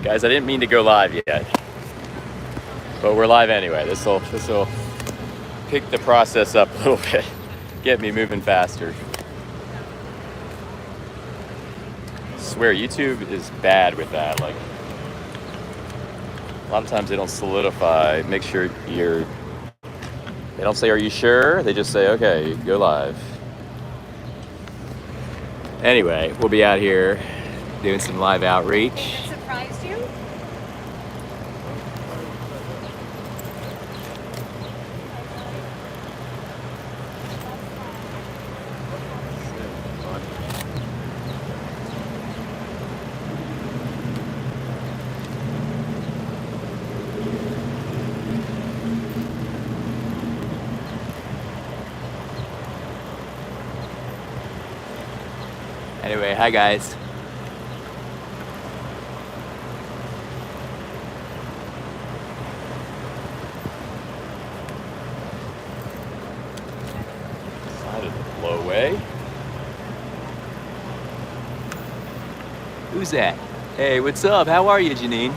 Guys, I didn't mean to go live yet, but we're live anyway. This will pick the process up a little bit, get me moving faster. I swear, YouTube is bad with that. Like, a lot of times they don't solidify. Make sure they don't say, "Are you sure?" They just say, "Okay, go live." Anyway, we'll be out here doing some live outreach. That surprised you? Anyway, hi guys. Decided to blow away. Who's that? Hey, what's up? How are you, Janine?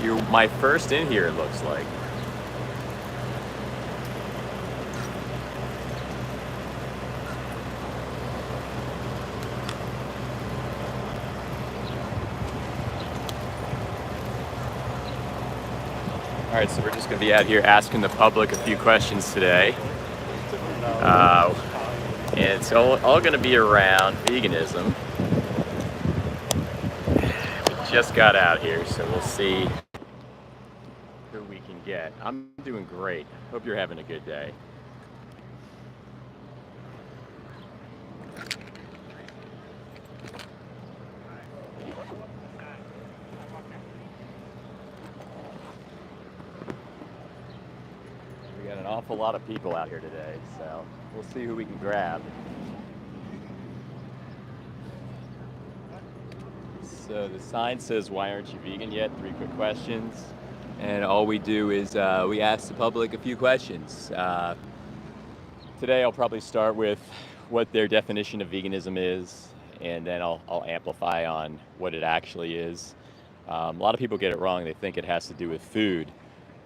You're my first in here, it looks like. All right, so we're just going to be out here asking the public a few questions today. And it's all going to be around veganism. We just got out here, so we'll see who we can get. I'm doing great. Hope you're having a good day. We got an awful lot of people out here today, so we'll see who we can grab. So the sign says, "Why aren't you vegan yet?" 3 quick questions. And all we do is we ask the public a few questions. Today I'll probably start with what their definition of veganism is, and then I'll amplify on what it actually is. A lot of people get it wrong. They think it has to do with food,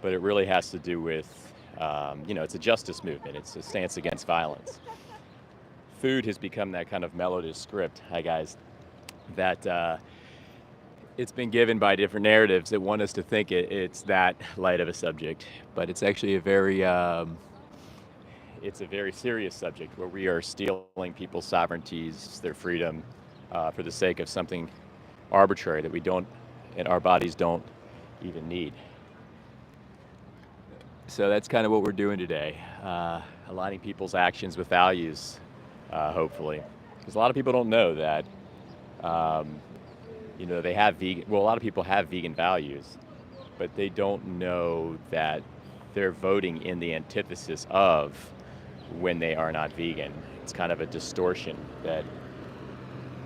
but it really has to do with, it's a justice movement. It's a stance against violence. Food has become that kind of melodious script, hi guys, that it's been given by different narratives that want us to think it's that light of a subject, but it's actually it's a very serious subject where we are stealing people's sovereignties, their freedom, for the sake of something arbitrary that we don't, and our bodies don't even need. So that's kind of what we're doing today, aligning people's actions with values, hopefully, because a lot of people don't know that. They have a lot of people have vegan values, but they don't know that they're voting in the antithesis of when they are not vegan. It's kind of a distortion that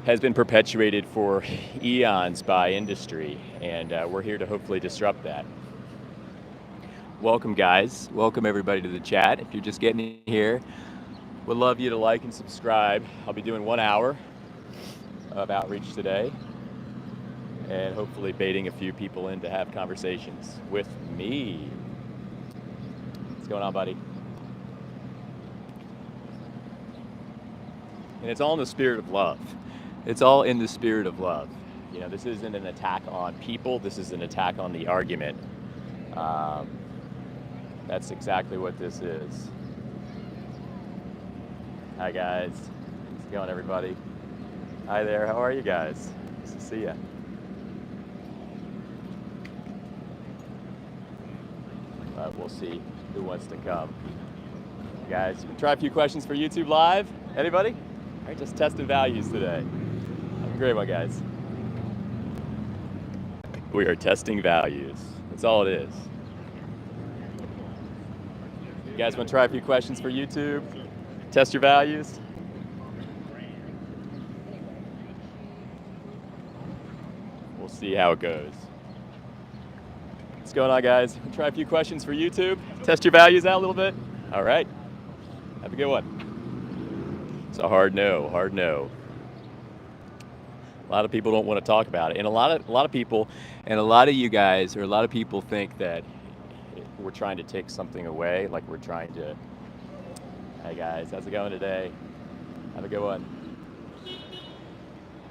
has been perpetuated for eons by industry, and we're here to hopefully disrupt that. Welcome, guys. Welcome, everybody, to the chat. If you're just getting here, would love you to like and subscribe. I'll be doing 1 hour of outreach today, and hopefully baiting a few people in to have conversations with me. What's going on, buddy? And it's all in the spirit of love. It's all in the spirit of love. This isn't an attack on people. This is an attack on the argument. That's exactly what this is. Hi, guys. How's it going, everybody? Hi there. How are you guys? Nice to see you. We'll see who wants to come. Guys, we'll try a few questions for YouTube Live. Anybody? All right, just testing values today. Have a great one, guys. We are testing values. That's all it is. You guys want to try a few questions for YouTube? Test your values? We'll see how it goes. What's going on, guys? We'll try a few questions for YouTube. Test your values out a little bit. All right. Have a good one. It's a hard no, hard no. A lot of people don't want to talk about it, and a lot of people, and a lot of you guys, or a lot of people think that we're trying to take something away, like we're trying to. Hey guys, how's it going today? Have a good one.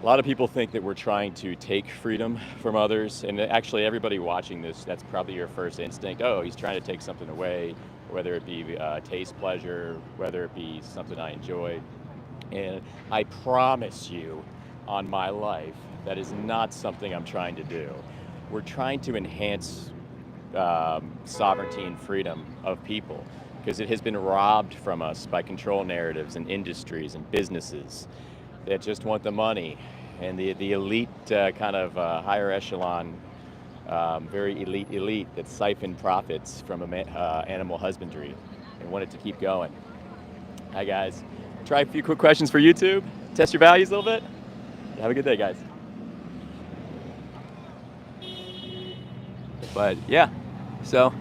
A lot of people think that we're trying to take freedom from others, and actually everybody watching this, that's probably your first instinct. Oh, he's trying to take something away, whether it be taste pleasure, whether it be something I enjoy. And I promise you on my life, that is not something I'm trying to do. We're trying to enhance sovereignty and freedom of people, because it has been robbed from us by control narratives and industries and businesses that just want the money, and the elite kind of higher echelon, very elite that siphon profits from animal husbandry and want it to keep going. Hi guys, try a few quick questions for YouTube, test your values a little bit. Have a good day, guys. But yeah, so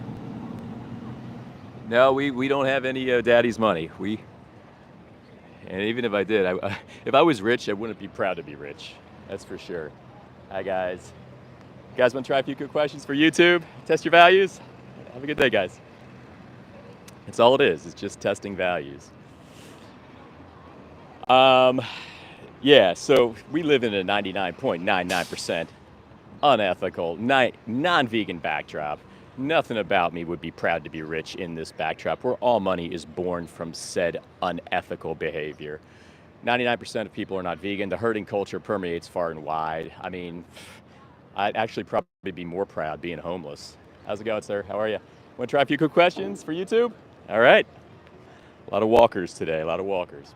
no, we don't have any daddy's money. And even if I did, if I was rich, I wouldn't be proud to be rich. That's for sure. Hi guys. You guys want to try a few quick questions for YouTube? Test your values? Have a good day, guys. That's all it is. It's just testing values. Yeah, so we live in a 99.99% unethical, non-vegan backdrop. Nothing about me would be proud to be rich in this backdrop where all money is born from said unethical behavior. 99% of people are not vegan. The herding culture permeates far and wide. I mean, I'd actually probably be more proud being homeless. How's it going, sir? How are you? Want to try a few quick questions for YouTube? All right. A lot of walkers today, a lot of walkers.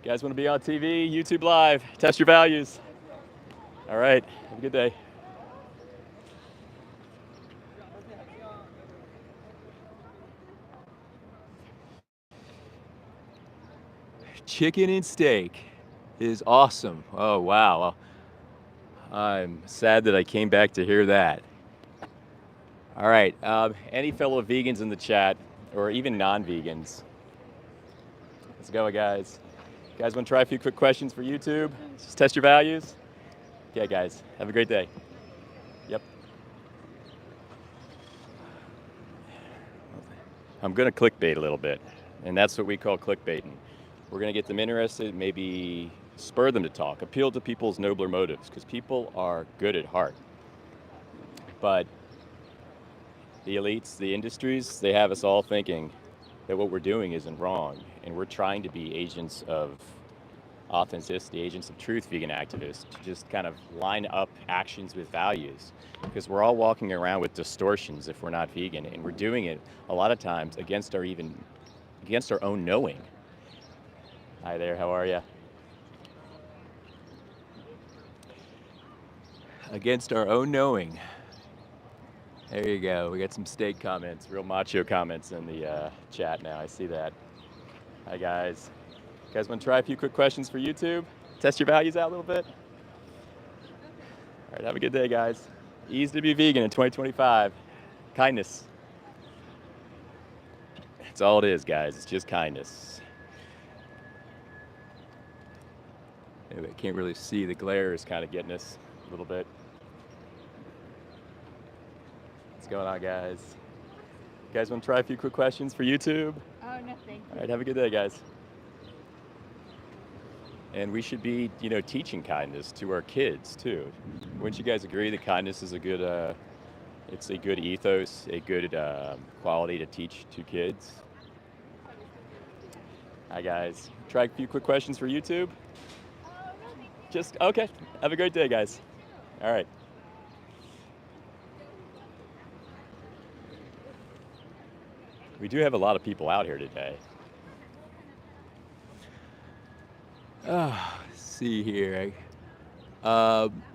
You guys want to be on TV, YouTube Live, test your values. All right, have a good day. Chicken and steak is awesome. Oh, wow. I'm sad that I came back to hear that. All right, any fellow vegans in the chat, or even non-vegans? Let's go, guys. You guys want to try a few quick questions for YouTube? Just test your values? Yeah, guys, have a great day. Yep. I'm going to clickbait a little bit, and that's what we call clickbaiting. We're going to get them interested, maybe spur them to talk, appeal to people's nobler motives, because people are good at heart. But the elites, the industries, they have us all thinking that what we're doing isn't wrong, and we're trying to be agents of authenticity, agents of truth, vegan activists, to just kind of line up actions with values, because we're all walking around with distortions if we're not vegan, and we're doing it a lot of times against our own knowing. Hi there, how are you? Against our own knowing. There you go. We got some steak comments, real macho comments in the chat now. I see that. Hi, guys. You guys want to try a few quick questions for YouTube? Test your values out a little bit? All right, have a good day, guys. Easy to be vegan in 2025. Kindness. That's all it is, guys. It's just kindness. Anyway, I can't really see. The glare is kind of getting us a little bit. What's going on, guys? You guys want to try a few quick questions for YouTube? Oh, no, thank you. All right, have a good day, guys. And we should be, teaching kindness to our kids too. Wouldn't you guys agree that kindness is a good, it's a good ethos, a good quality to teach to kids? Hi, guys. Try a few quick questions for YouTube. Just okay. Have a great day, guys. All right. We do have a lot of people out here today. See here.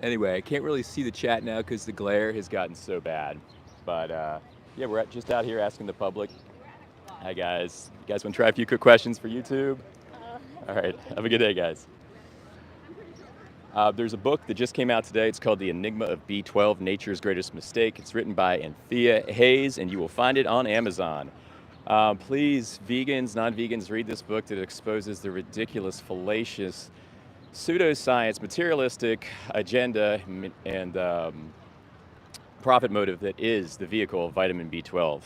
Anyway, I can't really see the chat now because the glare has gotten so bad. But yeah, we're just out here asking the public. Hi, guys. You guys want to try a few quick questions for YouTube? All right. Have a good day, guys. There's a book that just came out today. It's called The Enigma of B12, Nature's Greatest Mistake. It's written by Anthea Hayes, and you will find it on Amazon. Please, vegans, non-vegans, read this book that exposes the ridiculous, fallacious pseudoscience, materialistic agenda, and profit motive that is the vehicle of vitamin B12.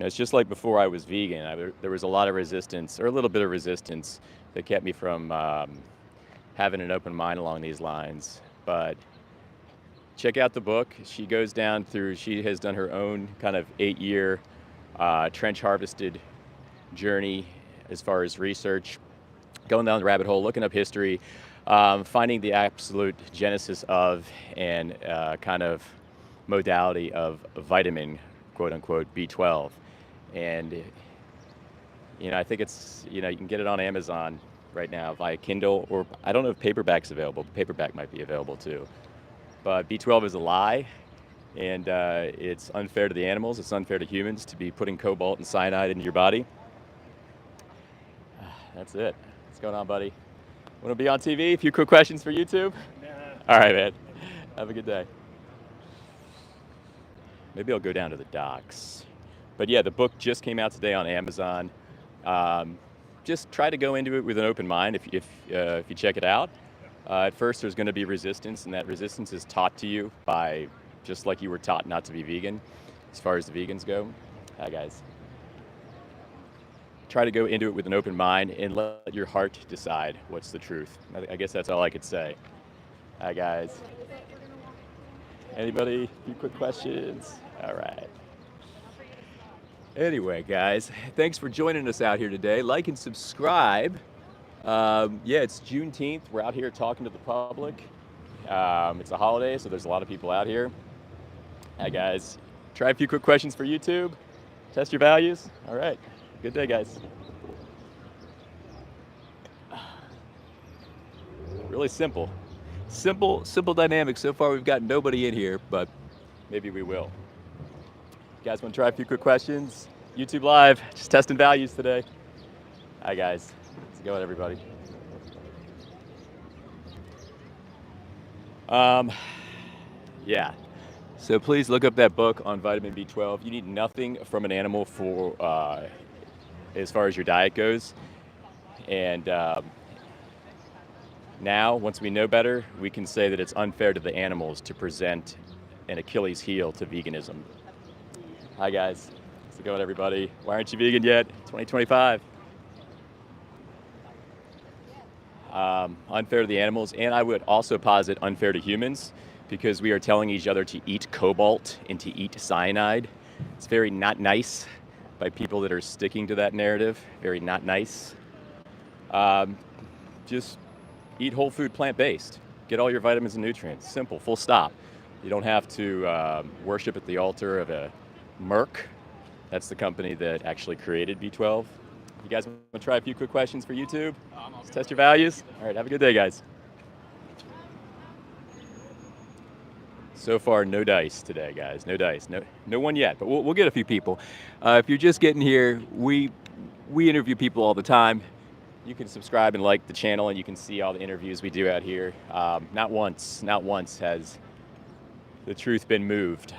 It's just like before I was vegan. There was a lot of resistance, or a little bit of resistance, that kept me from having an open mind along these lines. But check out the book. She goes down through, she has done her own kind of 8-year trench harvested journey as far as research, going down the rabbit hole, looking up history, finding the absolute genesis of and kind of modality of vitamin, quote unquote, B12. And, I think it's, you can get it on Amazon right now via Kindle, or I don't know if paperback's available. Paperback might be available too. But B12 is a lie, and it's unfair to the animals. It's unfair to humans to be putting cobalt and cyanide into your body. That's it. What's going on, buddy? Want to be on TV? A few quick questions for YouTube? Nah. All right, man. Have a good day. Maybe I'll go down to the docks. But yeah, the book just came out today on Amazon. Just try to go into it with an open mind if you check it out. At first, there's going to be resistance, and that resistance is taught to you by just like you were taught not to be vegan, as far as the vegans go. Hi, guys. Try to go into it with an open mind and let your heart decide what's the truth. I guess that's all I could say. Hi, guys. Anybody? A few quick questions? All right. Anyway, guys, thanks for joining us out here today. Like and subscribe. It's Juneteenth. We're out here talking to the public. It's a holiday, so there's a lot of people out here. Hi, guys. Try a few quick questions for YouTube. Test your values. All right. Good day, guys. Really simple. Simple dynamic. So far, we've got nobody in here, but maybe we will. You guys want to try a few quick questions? YouTube Live, just testing values today. Hi, guys. How's it going, everybody? Yeah. So please look up that book on vitamin B12. You need nothing from an animal for as far as your diet goes. And now, once we know better, we can say that it's unfair to the animals to present an Achilles heel to veganism. Hi, guys. How's it going, everybody? Why aren't you vegan yet? 2025. Unfair to the animals, and I would also posit unfair to humans, because we are telling each other to eat cobalt and to eat cyanide. It's very not nice by people that are sticking to that narrative. Very not nice. Just eat whole food, plant-based. Get all your vitamins and nutrients. Simple, full stop. You don't have to worship at the altar of a Merck. That's the company that actually created B12. You guys want to try a few quick questions for YouTube? Let's test your values. All right, have a good day, guys. So far, no dice today, guys. No dice. No one yet, but we'll get a few people. If you're just getting here, we interview people all the time. You can subscribe and like the channel, and you can see all the interviews we do out here. Not once has the truth been moved.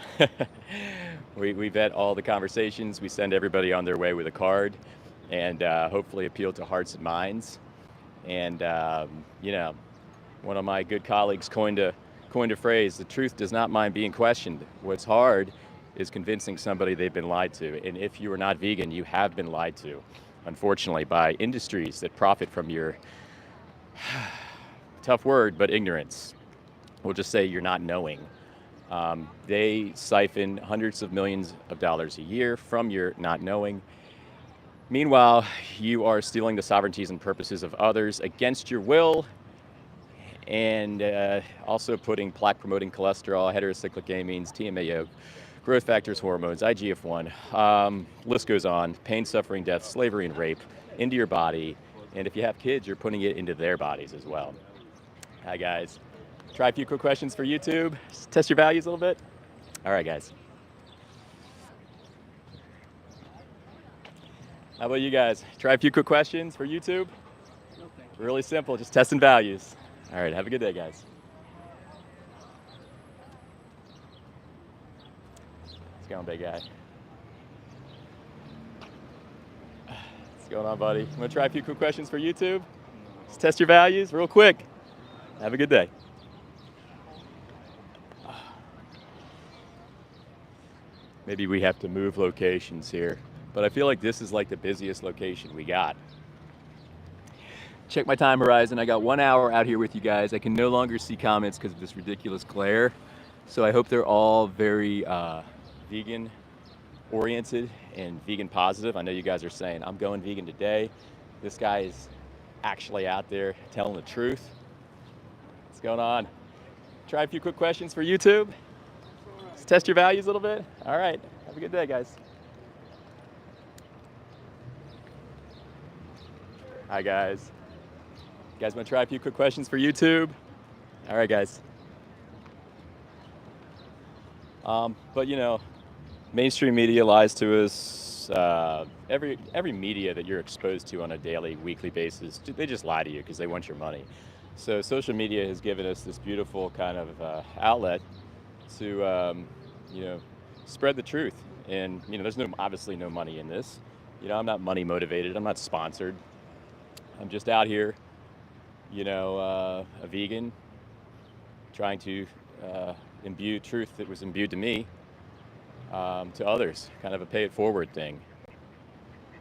We vet all the conversations. We send everybody on their way with a card, and hopefully appeal to hearts and minds. And one of my good colleagues coined a phrase: the truth does not mind being questioned. What's hard is convincing somebody they've been lied to. And if you are not vegan, you have been lied to, unfortunately, by industries that profit from your, tough word, but ignorance. We'll just say you're not knowing. They siphon hundreds of millions of dollars a year from your not knowing. Meanwhile, you are stealing the sovereignties and purposes of others against your will, and also putting plaque-promoting cholesterol, heterocyclic amines, TMAO, growth factors, hormones, IGF-1, list goes on, pain, suffering, death, slavery, and rape into your body. And if you have kids, you're putting it into their bodies as well. Hi, guys. Try a few quick questions for YouTube. Just test your values a little bit. All right, guys. How about you guys? Try a few quick questions for YouTube. Really simple, just testing values. All right, have a good day, guys. What's going on, big guy? What's going on, buddy? You want to try a few quick questions for YouTube? Let's test your values real quick. Have a good day. Maybe we have to move locations here, but I feel like this is like the busiest location we got. Check my time horizon. I got 1 hour out here with you guys. I can no longer see comments because of this ridiculous glare. So I hope they're all very vegan oriented and vegan positive. I know you guys are saying, I'm going vegan today. This guy is actually out there telling the truth. What's going on? Try a few quick questions for YouTube. Let's test your values a little bit. All right, have a good day, guys. Hi, guys. You guys want to try a few quick questions for YouTube? All right, guys. But you know, mainstream media lies to us. Every media that you're exposed to on a daily, weekly basis, they just lie to you because they want your money. So social media has given us this beautiful kind of outlet to, you know, spread the truth. And you know, there's obviously no money in this. You know, I'm not money motivated. I'm not sponsored. I'm just out here, you know, a vegan, trying to imbue truth that was imbued to me to others, kind of a pay it forward thing.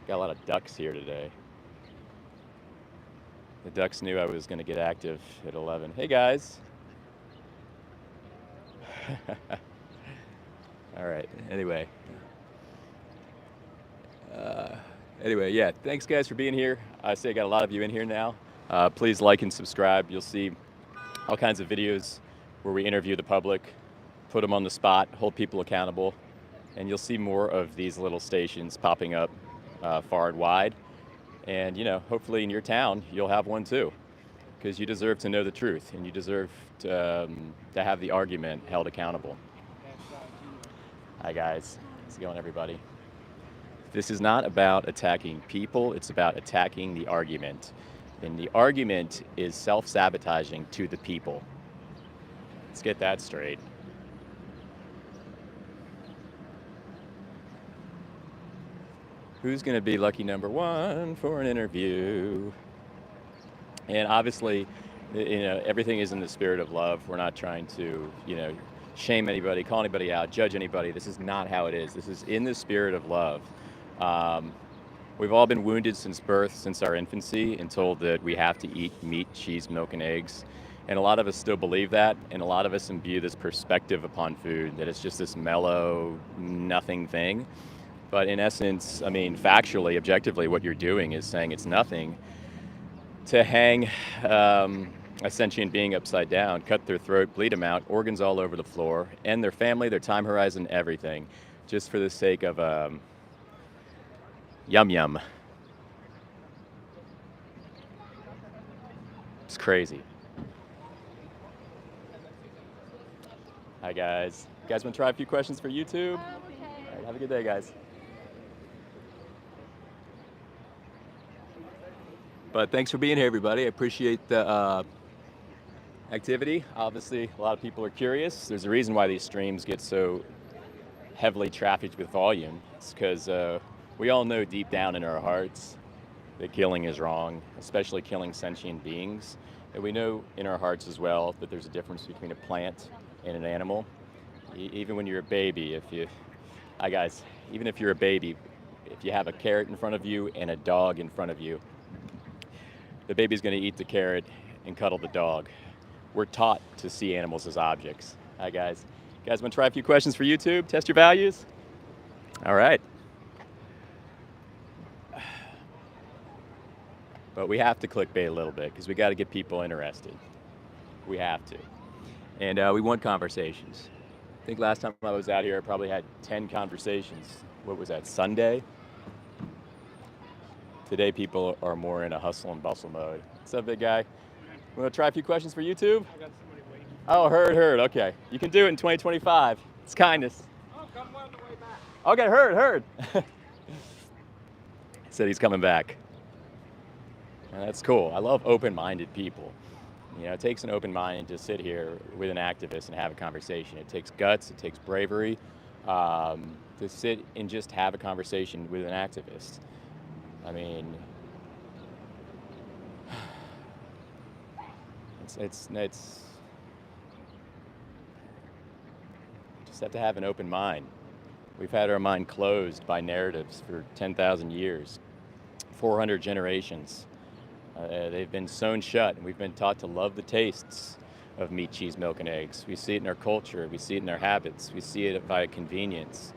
Got a lot of ducks here today. The ducks knew I was going to get active at 11. Hey guys. All right. Anyway, yeah. Thanks guys for being here. I see I got a lot of you in here now. Please like and subscribe. You'll see all kinds of videos where we interview the public, put them on the spot, hold people accountable, and you'll see more of these little stations popping up far and wide. And you know, hopefully in your town you'll have one too, because you deserve to know the truth and you deserve to have the argument held accountable. Hi guys, how's it going everybody? This is not about attacking people, it's about attacking the argument. And the argument is self-sabotaging to the people. Let's get that straight. Who's gonna be lucky number one for an interview? And obviously, you know, everything is in the spirit of love. We're not trying to, you know, shame anybody, call anybody out, judge anybody. This is not how it is. This is in the spirit of love. We've all been wounded since birth, since our infancy, and told that we have to eat meat, cheese, milk, and eggs. And a lot of us still believe that, and a lot of us imbue this perspective upon food, that it's just this mellow, nothing thing. But in essence, I mean, factually, objectively, what you're doing is saying it's nothing to hang a sentient being upside down, cut their throat, bleed them out, organs all over the floor, end their family, their time horizon, everything, just for the sake of yum yum. It's crazy. Hi guys. You guys want to try a few questions for YouTube? Okay. All right, have a good day, guys. But thanks for being here, everybody. I appreciate the activity. Obviously, a lot of people are curious. There's a reason why these streams get so heavily trafficked with volume. It's because we all know deep down in our hearts that killing is wrong, especially killing sentient beings. And we know in our hearts as well that there's a difference between a plant and an animal. Even when you're a baby, hi guys, even if you're a baby, if you have a carrot in front of you and a dog in front of you, the baby's gonna eat the carrot and cuddle the dog. We're taught to see animals as objects. Hi guys. You guys wanna try a few questions for YouTube? Test your values? All right. But we have to clickbait a little bit because we gotta get people interested. We have to. And we want conversations. I think last time I was out here, I probably had 10 conversations. What was that, Sunday? Today, people are more in a hustle and bustle mode. What's up, big guy? Want to try a few questions for YouTube? I got somebody waiting. Oh, heard, okay. You can do it in 2025. It's kindness. Oh, come on the way back. Okay, heard. Said he's coming back. And that's cool. I love open-minded people. You know, it takes an open mind to sit here with an activist and have a conversation. It takes guts, it takes bravery to sit and just have a conversation with an activist. I mean, It's you just have to have an open mind. We've had our mind closed by narratives for 10,000 years, 400 generations. They've been sewn shut, and we've been taught to love the tastes of meat, cheese, milk, and eggs. We see it in our culture, we see it in our habits, we see it via convenience.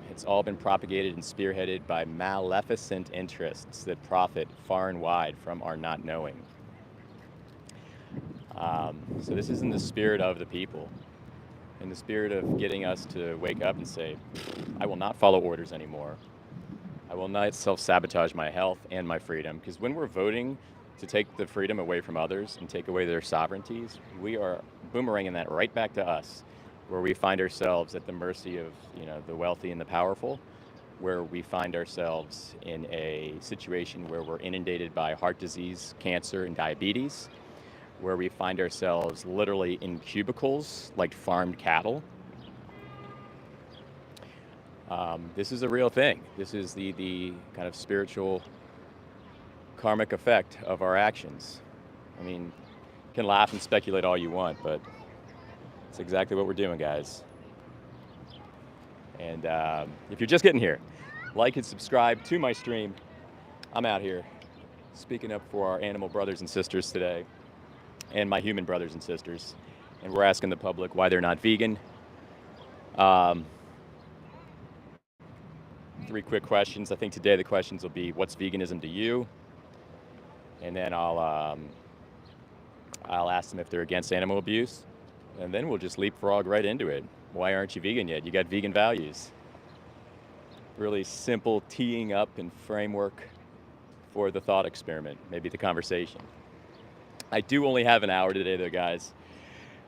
It's all been propagated and spearheaded by maleficent interests that profit far and wide from our not knowing. So this is in the spirit of the people, in the spirit of getting us to wake up and say, I will not follow orders anymore. I will not self-sabotage my health and my freedom, because when we're voting to take the freedom away from others and take away their sovereignties, we are boomeranging that right back to us, where we find ourselves at the mercy of, the wealthy and the powerful, where we find ourselves in a situation where we're inundated by heart disease, cancer, and diabetes, where we find ourselves literally in cubicles like farmed cattle. This is a real thing. This is the kind of spiritual karmic effect of our actions. I mean, you can laugh and speculate all you want, but it's exactly what we're doing, guys. And if you're just getting here, like and subscribe to my stream. I'm out here speaking up for our animal brothers and sisters today, and my human brothers and sisters. And we're asking the public why they're not vegan. 3 quick questions. I think today the questions will be, what's veganism to you? And then I'll ask them if they're against animal abuse. And then we'll just leapfrog right into it. Why aren't you vegan yet? You got vegan values. Really simple teeing up and framework for the thought experiment, maybe the conversation. I do only have an hour today though, guys.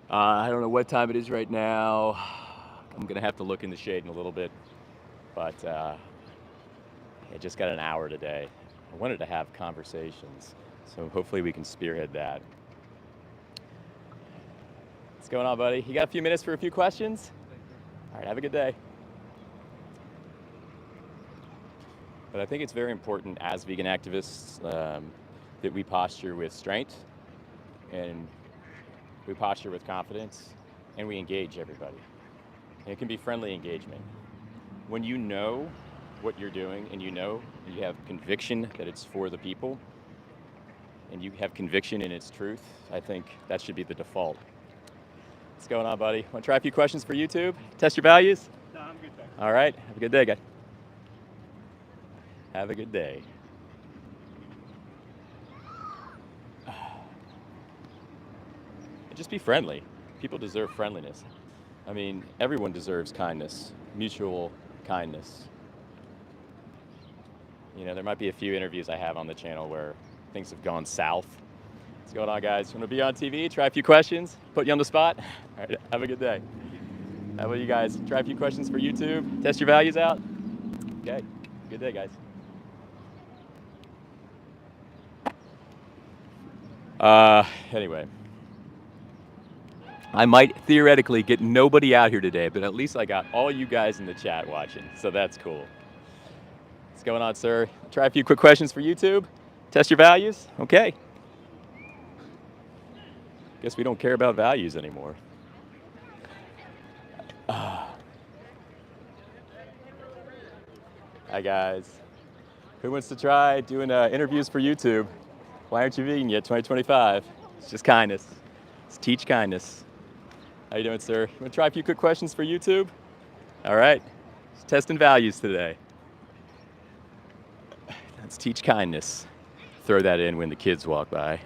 I don't know what time it is right now. I'm gonna have to look in the shade in a little bit, but I just got an hour today. I wanted to have conversations, so hopefully we can spearhead that. What's going on, buddy? You got a few minutes for a few questions? All right, have a good day. But I think it's very important as vegan activists that we posture with strength, and we posture with confidence, and we engage everybody. And it can be friendly engagement. When you know what you're doing, and you have conviction that it's for the people, and you have conviction in its truth, I think that should be the default. What's going on, buddy? Want to try a few questions for YouTube? Test your values? No, I'm good, thanks. All right, have a good day, guys. Have a good day. Just be friendly. People deserve friendliness. I mean, everyone deserves kindness, mutual kindness. There might be a few interviews I have on the channel where things have gone south. What's going on, guys? Want to be on TV? Try a few questions? Put you on the spot? All right, have a good day. How about you guys? Try a few questions for YouTube? Test your values out? Okay, good day, guys. Anyway. I might theoretically get nobody out here today, but at least I got all you guys in the chat watching, so that's cool. What's going on, sir? Try a few quick questions for YouTube? Test your values? Okay. Guess we don't care about values anymore. Hi, guys. Who wants to try doing interviews for YouTube? Why aren't you vegan yet? 2025. It's just kindness. It's teach kindness. How you doing, sir? You want to try a few quick questions for YouTube? All right. Just testing values today. Let's teach kindness. Throw that in when the kids walk by.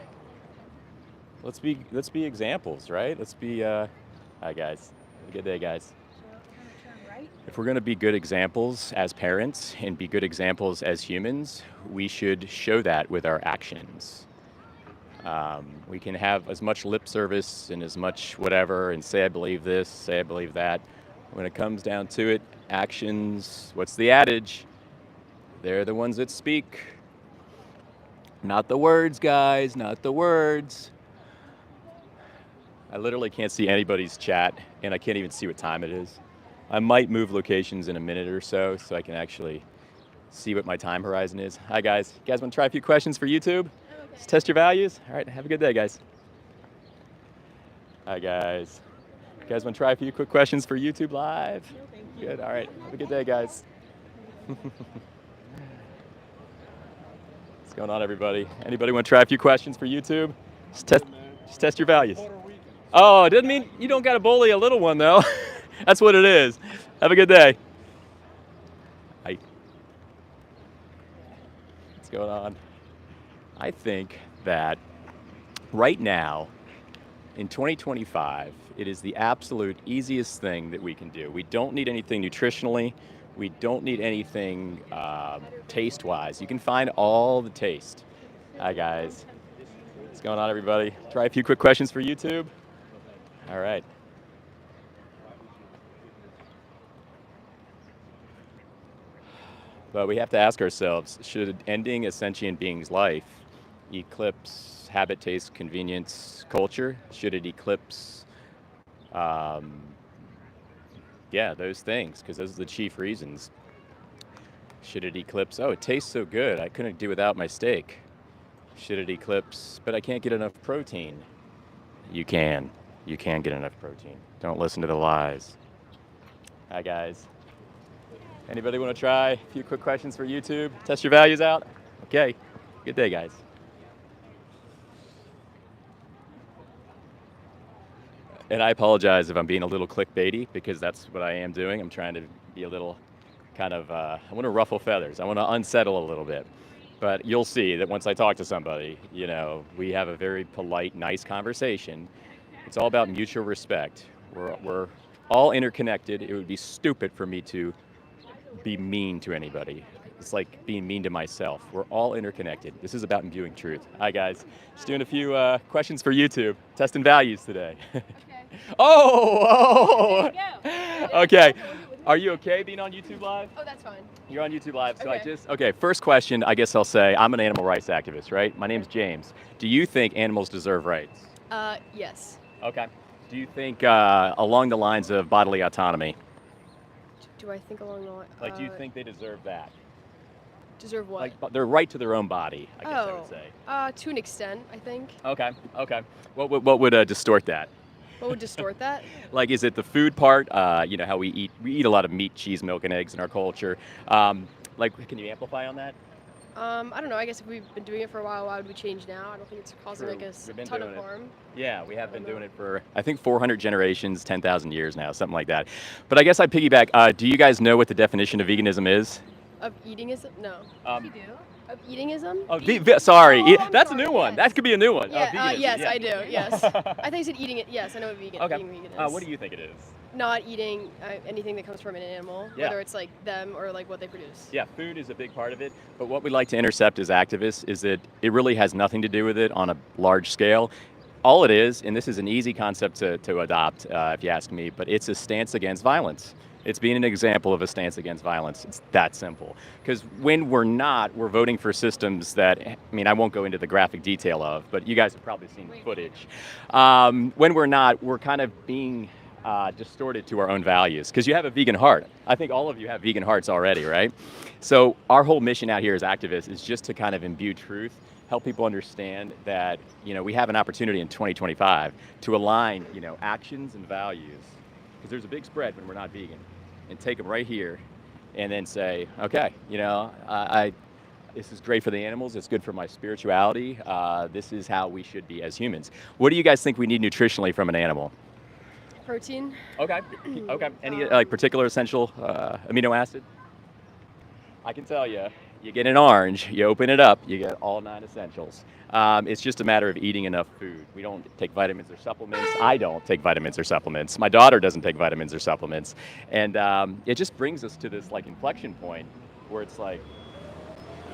Let's be examples, right? Let's be. Hi, guys. Have a good day, guys. If we're going to be good examples as parents and be good examples as humans, we should show that with our actions. We can have as much lip service and as much whatever and say I believe this, say I believe that. When it comes down to it, actions, what's the adage? They're the ones that speak. Not the words, guys, not the words. I literally can't see anybody's chat, and I can't even see what time it is. I might move locations in a minute or so I can actually see what my time horizon is. Hi, guys. You guys want to try a few questions for YouTube? Just test your values? All right, have a good day, guys. Hi, guys. You guys want to try a few quick questions for YouTube Live? No, thank you. Good. All right. Have a good day, guys. What's going on, everybody? Anybody want to try a few questions for YouTube? Just test your values. Oh, it doesn't mean you don't got to bully a little one, though. That's what it is. Have a good day. Hi. What's going on? I think that right now, in 2025, it is the absolute easiest thing that we can do. We don't need anything nutritionally. We don't need anything taste-wise. You can find all the taste. Hi, guys. What's going on, everybody? Try a few quick questions for YouTube. All right. But we have to ask ourselves, should ending a sentient being's life eclipse habit, taste, convenience, culture? Should it eclipse, those things? Because those are the chief reasons. Should it eclipse, oh, it tastes so good, I couldn't do without my steak. Should it eclipse, but I can't get enough protein? You can. You can get enough protein. Don't listen to the lies. Hi, guys. Anybody want to try a few quick questions for YouTube? Test your values out? Okay. Good day, guys. And I apologize if I'm being a little clickbaity, because that's what I am doing. I'm trying to be a little kind of, I want to ruffle feathers. I want to unsettle a little bit. But you'll see that once I talk to somebody, we have a very polite, nice conversation. It's all about mutual respect. We're all interconnected. It would be stupid for me to be mean to anybody. It's like being mean to myself. We're all interconnected. This is about imbuing truth. Hi, guys. Just doing a few questions for YouTube. Testing values today. Okay. Oh! There you go. Okay. Are you okay being on YouTube Live? Oh, that's fine. You're on YouTube Live, so Okay. First question, I guess I'll say, I'm an animal rights activist, right? My name's James. Do you think animals deserve rights? Yes. Okay. Do you think along the lines of bodily autonomy? Do I think along the line? Like, do you think they deserve that? Deserve what? Like, their right to their own body, I guess I would say. To an extent, I think. Okay. What would distort that? What would distort that? Like, is it the food part? How we eat a lot of meat, cheese, milk, and eggs in our culture. Can you amplify on that? I don't know. I guess if we've been doing it for a while, why would we change now? I don't think it's causing True. like a We've been ton doing of it. harm. Yeah, we have been doing it for, I think, 400 generations, 10,000 years now, something like that. But I guess I'd piggyback. Do you guys know what the definition of veganism is? Of eatingism? No. You do? Of eatingism? Oh, sorry. I'm That's sorry, a new one. yes. That could be a new one. Yeah. Veganism, Yes, yeah. I do. Yes. I think you said eating it. Yes, I know what being vegan is. What do you think it is? Not eating anything that comes from an animal, Yeah. whether it's like them or like what they produce. Yeah, food is a big part of it. But what we like to intercept as activists is that it really has nothing to do with it on a large scale. All it is, and this is an easy concept to adopt, if you ask me, but it's a stance against violence. It's being an example of a stance against violence. It's that simple. Because when we're voting for systems that, I won't go into the graphic detail of, but you guys have probably seen the footage. When we're not, we're kind of being distorted to our own values. Because you have a vegan heart. I think all of you have vegan hearts already, right? So our whole mission out here as activists is just to kind of imbue truth, help people understand that, we have an opportunity in 2025 to align, actions and values. Because there's a big spread when we're not vegan, and take them right here and then say, okay, this is great for the animals, it's good for my spirituality, this is how we should be as humans. What do you guys think we need nutritionally from an animal? Protein. Okay. Any particular essential amino acid? I can tell you, you get an orange, you open it up, you get all 9 essentials. It's just a matter of eating enough food. We don't take vitamins or supplements. I don't take vitamins or supplements. My daughter doesn't take vitamins or supplements. And it just brings us to this inflection point where it's like,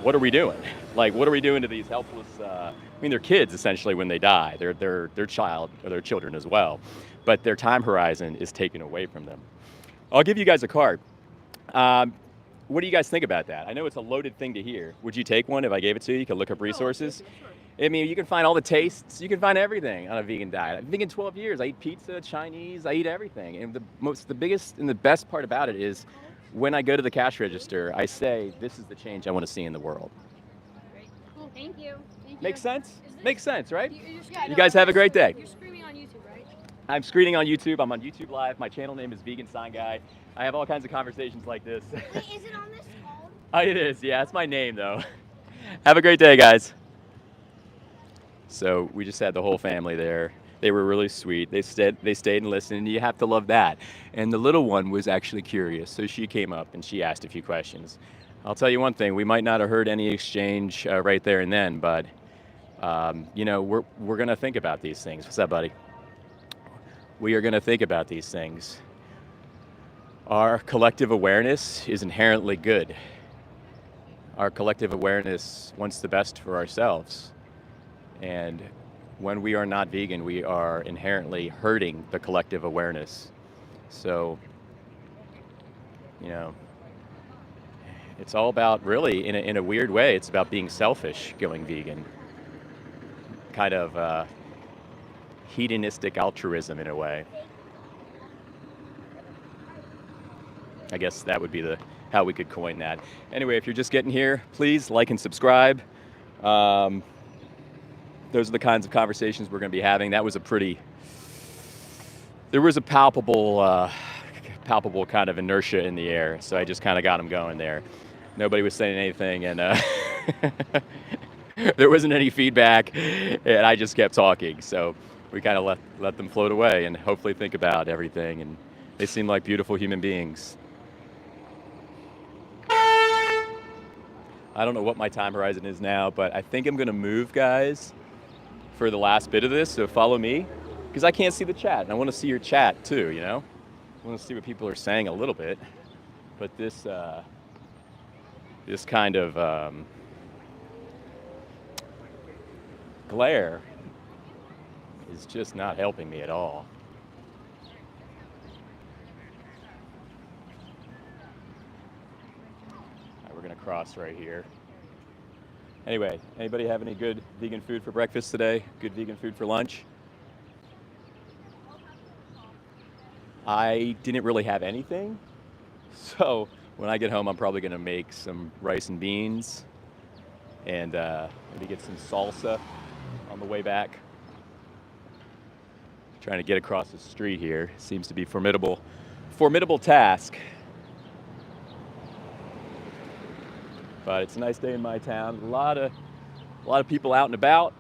what are we doing? What are we doing to these helpless, they're kids essentially when they die. They're children as well. But their time horizon is taken away from them. I'll give you guys a card. What do you guys think about that? I know it's a loaded thing to hear. Would you take one if I gave it to you? You could look up resources. You can find all the tastes. You can find everything on a vegan diet. I'm vegan 12 years. I eat pizza, Chinese. I eat everything. And the biggest and the best part about it is when I go to the cash register, I say, this is the change I want to see in the world. Great. Cool. Thank you. Makes sense? Makes sense, right? You You guys have a great day. You're screaming on YouTube, right? I'm screening on YouTube. I'm on YouTube Live. My channel name is Vegan Sign Guy. I have all kinds of conversations like this. Wait, is it on this phone? Oh, it is. Yeah, it's my name though. Have a great day, guys. So we just had the whole family there. They were really sweet. They stayed and listened, and you have to love that. And the little one was actually curious, so she came up and she asked a few questions. I'll tell you one thing, we might not have heard any exchange right there and then, but you know, we're gonna think about these things. What's up, buddy? We are gonna think about these things. Our collective awareness is inherently good. Our collective awareness wants the best for ourselves. And when we are not vegan, we are inherently hurting the collective awareness. So, you know, it's all about, really, in a weird way, it's about being selfish going vegan. Kind of hedonistic altruism in a way. I guess that would be how we could coin that. Anyway, if you're just getting here, please like and subscribe. Those are the kinds of conversations we're going to be having. There was a palpable kind of inertia in the air, so I just kind of got them going there. Nobody was saying anything, and there wasn't any feedback, and I just kept talking. So we kind of let them float away and hopefully think about everything, and they seem like beautiful human beings. I don't know what my time horizon is now, but I think I'm going to move, guys, for the last bit of this, so follow me, because I can't see the chat, and I want to see your chat too, you know? I want to see what people are saying a little bit, but this kind of glare is just not helping me at all. All right, we're gonna cross right here. Anyway, anybody have any good vegan food for breakfast today? Good vegan food for lunch? I didn't really have anything. So when I get home, I'm probably gonna make some rice and beans and maybe get some salsa on the way back. Trying to get across the street here seems to be formidable task. But it's a nice day in my town. A lot of people out and about.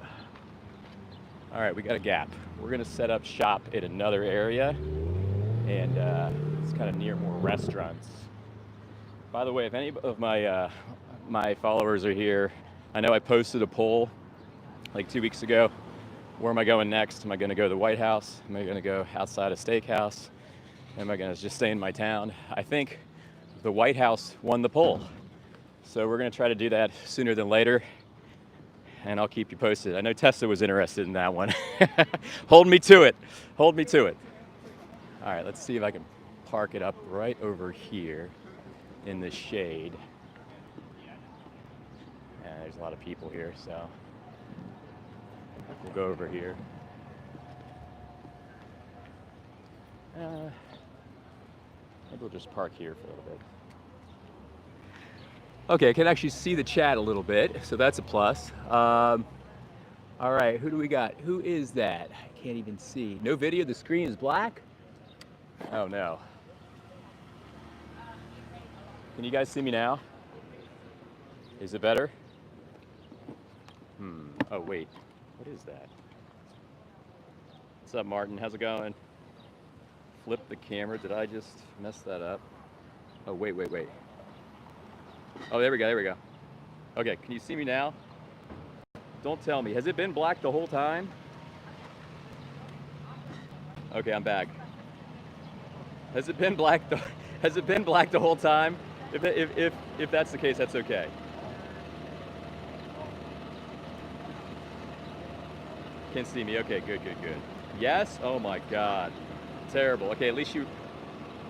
All right, we got a gap. We're gonna set up shop in another area, and it's kind of near more restaurants. By the way, if any of my followers are here, I know I posted a poll like 2 weeks ago. Where am I going next? Am I gonna go to the White House? Am I gonna go outside a steakhouse? Am I gonna just stay in my town? I think the White House won the poll. So we're gonna try to do that sooner than later, and I'll keep you posted. I know Tessa was interested in that one. Hold me to it. Hold me to it. All right, let's see if I can park it up right over here in the shade. And there's a lot of people here, so we'll go over here. Maybe we'll just park here for a little bit. Okay, I can actually see the chat a little bit, so that's a plus. All right, who do we got? Who is that? I can't even see. No video, the screen is black? Oh no. Can you guys see me now? Is it better? Oh wait, what is that? What's up, Martin? How's it going? Flip the camera, did I just mess that up? Oh, wait. Oh, there we go. Okay, can you see me now? Don't tell me. Has it been black the whole time? Okay, I'm back. Has it been black the whole time? If that's the case, that's okay. Can't see me. Okay, good. Yes? Oh my God. Terrible. Okay, at least you...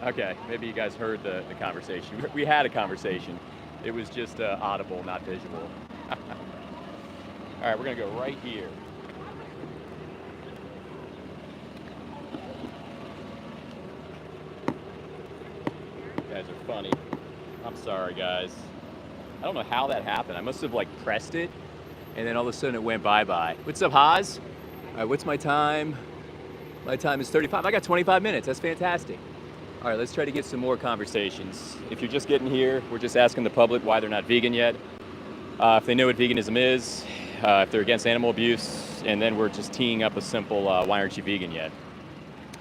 Okay, maybe you guys heard the conversation. We had a conversation. It was just audible, not visual. All right, we're gonna go right here. You guys are funny. I'm sorry, guys. I don't know how that happened. I must have like pressed it, and then all of a sudden it went bye-bye. What's up, Haas? All right, what's my time? My time is 35. I got 25 minutes. That's fantastic. All right, let's try to get some more conversations. If you're just getting here, we're just asking the public why they're not vegan yet. If they know what veganism is, if they're against animal abuse, and then we're just teeing up a simple why aren't you vegan yet?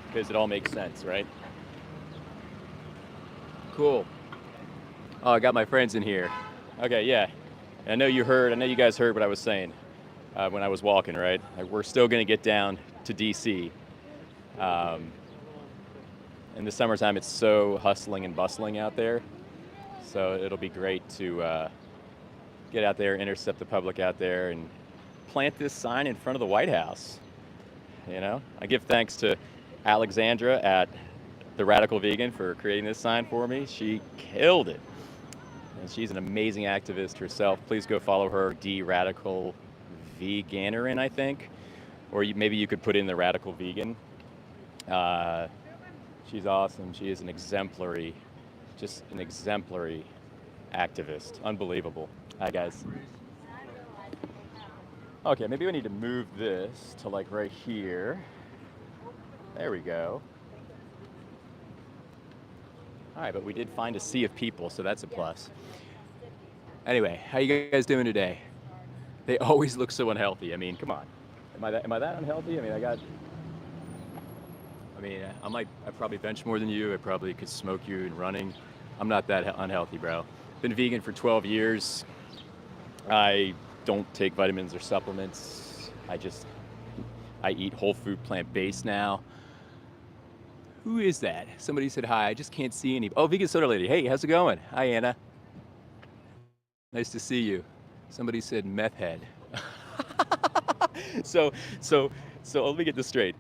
Because it all makes sense, right? Cool. Oh, I got my friends in here. Okay, yeah. I know you guys heard what I was saying when I was walking, right? Like, we're still gonna get down to DC. In the summertime, it's so hustling and bustling out there. So it'll be great to get out there, intercept the public out there, and plant this sign in front of the White House. You know, I give thanks to Alexandra at The Radical Vegan for creating this sign for me. She killed it. And she's an amazing activist herself. Please go follow her, D Radical Veganerin, I think. Or maybe you could put in the Radical Vegan. She's awesome. She is an exemplary activist. Unbelievable. Hi, guys. Okay, maybe we need to move this to like right here. There we go. All right, but we did find a sea of people, so that's a plus. Anyway, how you guys doing today? They always look so unhealthy. I mean, come on. Am I that unhealthy? I mean, I probably bench more than you. I probably could smoke you in running. I'm not that unhealthy, bro. Been vegan for 12 years. I don't take vitamins or supplements. I eat whole food, plant-based now. Who is that? Somebody said hi. I just can't see any. Oh, vegan soda lady. Hey, how's it going? Hi, Anna. Nice to see you. Somebody said meth head. So let me get this straight.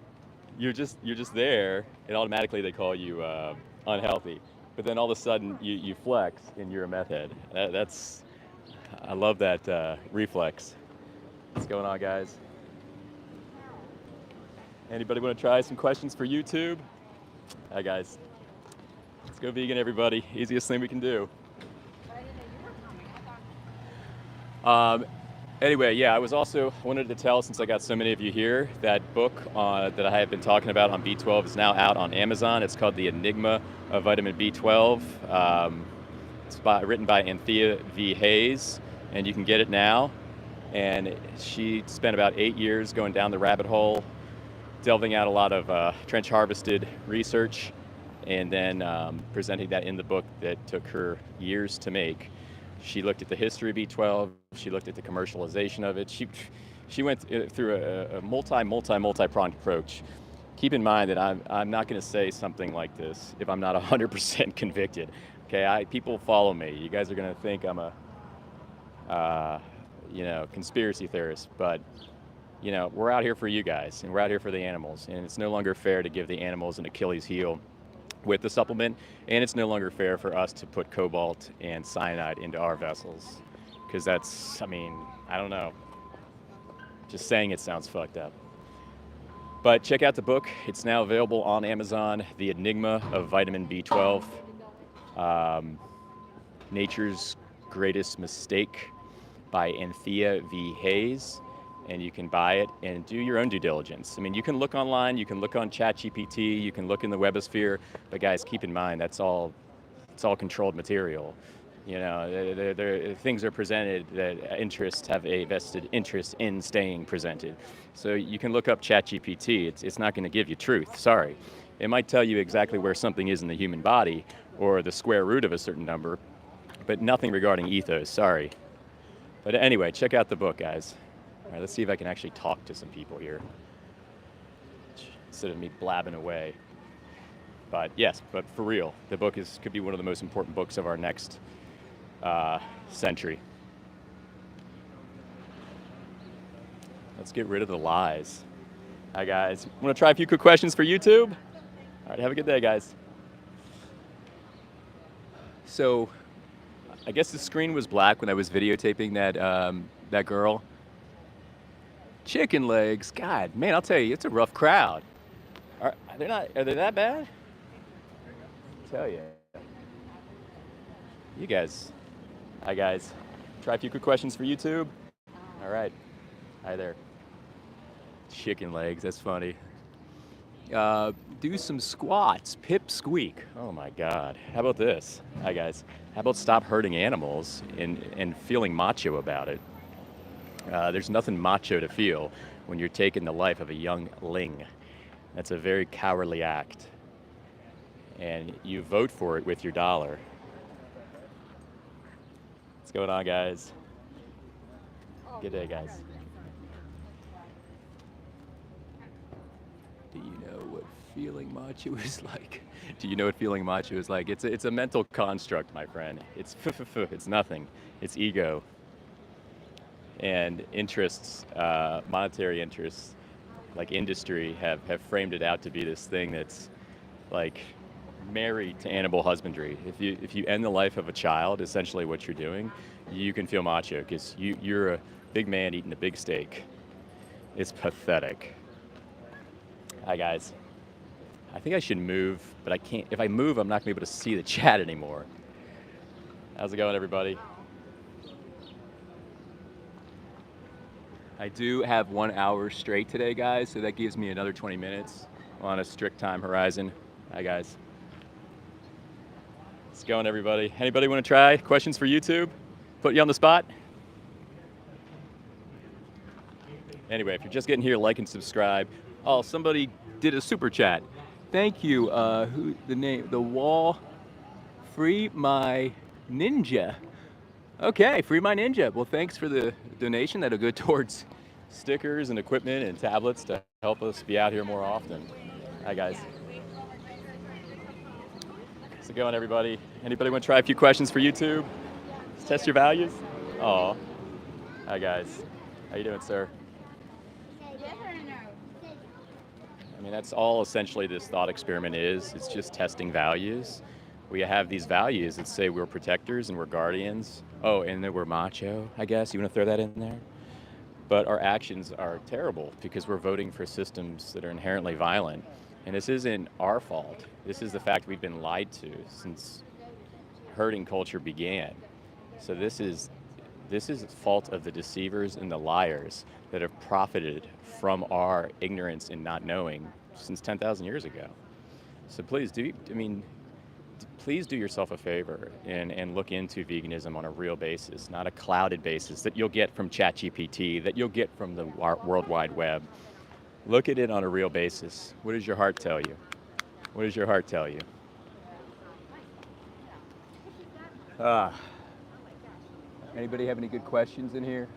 You're just there, and automatically they call you unhealthy. But then all of a sudden you flex, and you're a meth head. I love that reflex. What's going on, guys? Anybody want to try some questions for YouTube? Hi, guys. Let's go vegan, everybody. Easiest thing we can do. Anyway, yeah, I wanted to tell, since I got so many of you here, that book that I have been talking about on B12 is now out on Amazon. It's called The Enigma of Vitamin B12. It's written by Anthea V. Hayes, and you can get it now. And she spent about 8 years going down the rabbit hole, delving out a lot of trench harvested research, and then presenting that in the book that took her years to make. She looked at the history of B12. She looked at the commercialization of it. She went through a multi-pronged approach. Keep in mind that I'm not going to say something like this if I'm not 100% convicted. Okay, people follow me. You guys are going to think I'm a conspiracy theorist, but we're out here for you guys, and we're out here for the animals, and it's no longer fair to give the animals an Achilles heel with the supplement, and it's no longer fair for us to put cobalt and cyanide into our vessels, because I don't know. Just saying it sounds fucked up. But check out the book. It's now available on Amazon, The Enigma of Vitamin B12, Nature's Greatest Mistake by Anthea V. Hayes. And you can buy it and do your own due diligence. I mean, you can look online, you can look on ChatGPT, you can look in the webosphere, but guys, keep in mind, it's all controlled material. Things are presented that interests have a vested interest in staying presented. So you can look up ChatGPT, it's not gonna give you truth, sorry. It might tell you exactly where something is in the human body or the square root of a certain number, but nothing regarding ethos, sorry. But anyway, check out the book, guys. All right, let's see if I can actually talk to some people here instead of me blabbing away. But yes, but for real, the book could be one of the most important books of our next century. Let's get rid of the lies. Hi, guys. Want to try a few quick questions for YouTube? All right, have a good day, guys. So, I guess the screen was black when I was videotaping that girl. Chicken legs, God, man, I'll tell you, it's a rough crowd. Are they that bad? I'll tell you. You guys, hi guys. Try a few quick questions for YouTube. All right, hi there. Chicken legs, that's funny. Do some squats, pip squeak. Oh my God. How about this? Hi guys. How about stop hurting animals and feeling macho about it? There's nothing macho to feel when you're taking the life of a youngling. That's a very cowardly act. And you vote for it with your dollar. What's going on, guys? Good day, guys. Do you know what feeling macho is like? Do you know what feeling macho is like? It's a mental construct, my friend. It's it's nothing. It's ego and interests, monetary interests, like industry, have framed it out to be this thing that's like married to animal husbandry. If you end the life of a child, essentially what you're doing, you can feel macho because you're a big man eating a big steak. It's pathetic. Hi guys. I think I should move, but I can't. If I move, I'm not gonna be able to see the chat anymore. How's it going, everybody? I do have 1 hour straight today, guys, so that gives me another 20 minutes on a strict time horizon. Hi, guys. How's it going, everybody? Anybody want to try? Questions for YouTube? Put you on the spot? Anyway, if you're just getting here, like and subscribe. Oh, somebody did a super chat. Thank you. Who the name? The Wall. Free my ninja. Okay, free my ninja. Well, thanks for the donation. That'll go towards stickers and equipment and tablets to help us be out here more often. Hi, guys. How's it going, everybody? Anybody want to try a few questions for YouTube? Let's test your values. Aw. Hi, guys. How you doing, sir? I mean, that's all essentially this thought experiment is. It's just testing values. We have these values that say we're protectors and we're guardians. Oh, and then we're macho, I guess. You want to throw that in there? But our actions are terrible because we're voting for systems that are inherently violent. And this isn't our fault. This is the fact we've been lied to since herding culture began. So this is the fault of the deceivers and the liars that have profited from our ignorance and not knowing since 10,000 years ago. So please please do yourself a favor and look into veganism on a real basis, not a clouded basis that you'll get from ChatGPT, that you'll get from the World Wide Web. Look at it on a real basis. What does your heart tell you? What does your heart tell you? Anybody have any good questions in here?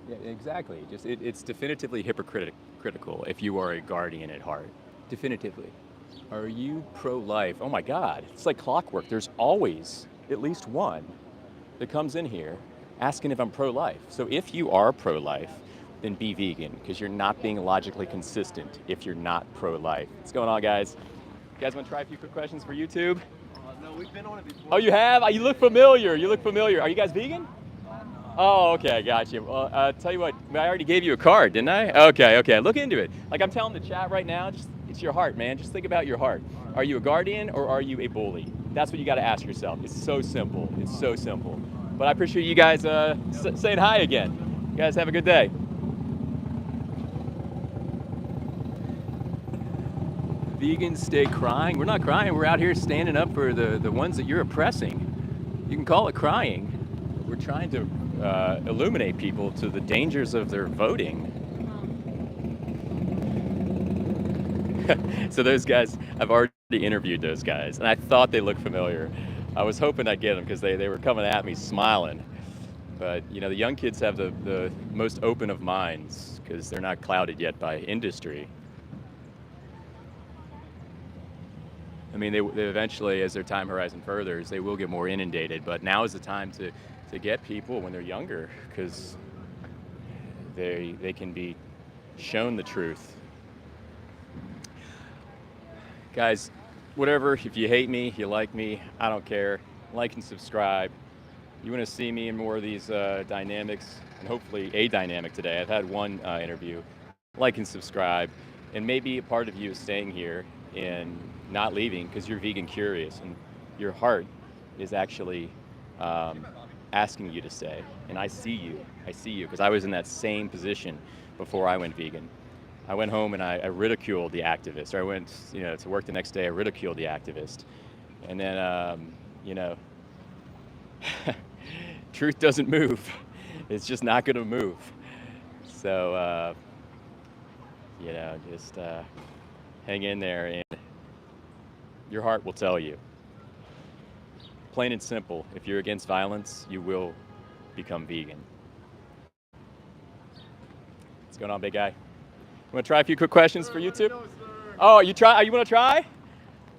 Yeah, exactly. Just it's definitively hypocritical if you are a guardian at heart. Definitively. Are you pro-life? Oh my God, it's like clockwork. There's always at least one that comes in here asking if I'm pro-life. So if you are pro-life, then be vegan, because you're not being logically consistent if you're not pro-life. What's going on, guys? You guys want to try a few quick questions for YouTube? No, we've been on it before. Oh, you have? You look familiar. You look familiar. Are you guys vegan? Oh, okay, got you. Well, tell you what, I already gave you a card, didn't I? Okay, look into it. Like I'm telling the chat right now, it's your heart, man. Just think about your heart. Are you a guardian or are you a bully? That's what you got to ask yourself. It's so simple. It's so simple. But I appreciate you guys saying hi again. You guys have a good day. Vegans stay crying. We're not crying. We're out here standing up for the ones that you're oppressing. You can call it crying. We're trying to illuminate people to the dangers of their voting. So those guys, I've already interviewed those guys, and I thought they looked familiar. I was hoping I'd get them because they were coming at me smiling. But you know, the young kids have the most open of minds because they're not clouded yet by industry. I mean, they eventually, as their time horizon furthers, they will get more inundated. But now is the time to get people when they're younger, because they can be shown the truth. Guys, whatever, if you hate me, you like me, I don't care. Like and subscribe. You want to see me in more of these dynamics, and hopefully a dynamic today. I've had one interview. Like and subscribe. And maybe a part of you is staying here and not leaving because you're vegan curious and your heart is actually asking you to stay. And I see you because I was in that same position before I went vegan. I went home and I ridiculed the activist. Or I went, to work the next day. I ridiculed the activist, and then, truth doesn't move. It's just not going to move. So, just hang in there, and your heart will tell you. Plain and simple. If you're against violence, you will become vegan. What's going on, big guy? You want to try a few quick questions for YouTube? Oh, you want to try?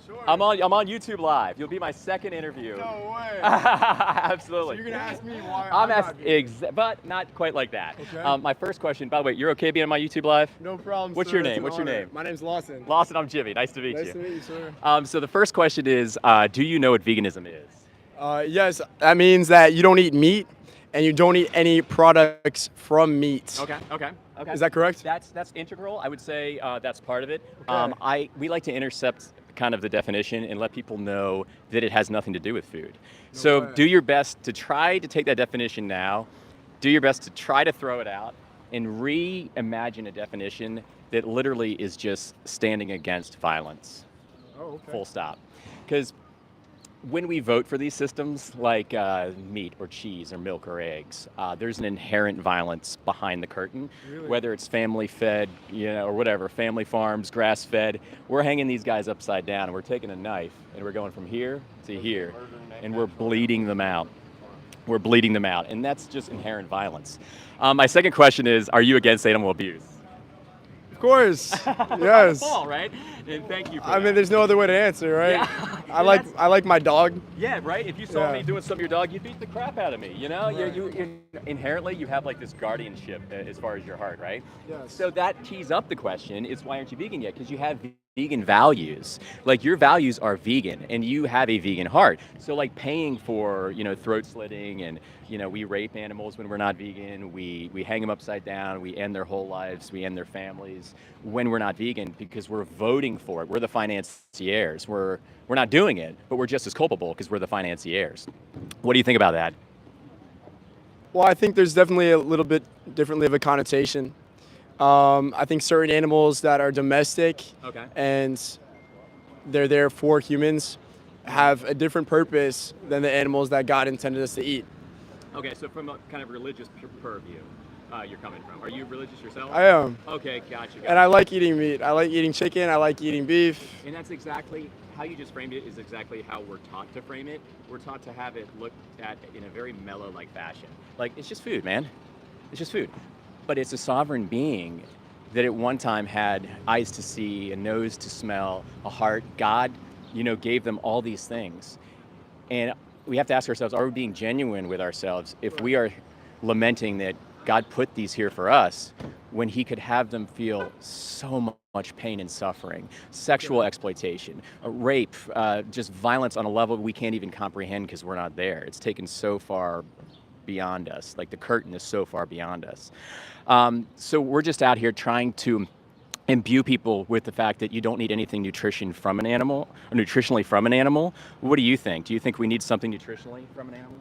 Sure. I'm on YouTube Live. You'll be my second interview. No way. Absolutely. So you're gonna ask me why I'm not asking, vegan. but not quite like that. Okay. My first question, by the way, you're okay being on my YouTube Live? No problem. What's sir. your name? It's an What's your honor. name? My name's Lawson. Lawson, I'm Jimmy. Nice to meet you. Nice to meet you, sir. So the first question is, do you know what veganism is? Yes, that means that you don't eat meat and you don't eat any products from meat. Okay. Is that correct? That's integral. I would say that's part of it. Okay. We like to intercept kind of the definition and let people know that it has nothing to do with food. So way. do your best to try to take that definition now. Do your best to try to throw it out and reimagine a definition that literally is just standing against violence. Oh, okay. Full stop. Because when we vote for these systems, like meat or cheese or milk or eggs, there's an inherent violence behind the curtain. Really? Whether it's family-fed, or whatever, family farms, grass-fed, we're hanging these guys upside down, and we're taking a knife, and we're going from here to here, and we're bleeding them out. We're bleeding them out, and that's just inherent violence. My second question is, are you against animal abuse? Of course. Yes. Paul, right? And thank you for I that. mean, there's no other way to answer, right? Yeah. I like my dog. Yeah, right. If you saw Yeah. me doing something to your dog, you'd beat the crap out of me. Right. You inherently you have like this guardianship as far as your heart, right? Yes. So that tees up the question: is why aren't you vegan yet? Because you have vegan values. Like your values are vegan, and you have a vegan heart. So like paying for throat slitting, and we rape animals when we're not vegan. We hang them upside down. We end their whole lives. We end their families when we're not vegan because we're voting for it. We're the financiers. We're not doing it, but we're just as culpable because we're the financiers. What do you think about that? Well, I think there's definitely a little bit differently of a connotation. I think certain animals that are domestic Okay. and they're there for humans have a different purpose than the animals that God intended us to eat. Okay, so from a kind of religious purview, you're coming from. Are you religious yourself? I am. Okay, gotcha. And I like eating meat. I like eating chicken. I like eating beef. And that's exactly how you just framed it is exactly how we're taught to frame it. We're taught to have it looked at in a very mellow-like fashion. Like, it's just food, man. It's just food. But it's a sovereign being that at one time had eyes to see, a nose to smell, a heart. God, gave them all these things. And we have to ask ourselves, are we being genuine with ourselves if we are lamenting that God put these here for us when he could have them feel so much pain and suffering, sexual exploitation, rape, just violence on a level we can't even comprehend because we're not there. It's taken so far beyond us. Like the curtain is so far beyond us. So we're just out here trying to imbue people with the fact that you don't need anything nutritionally from an animal. What do you think? Do you think we need something nutritionally from an animal?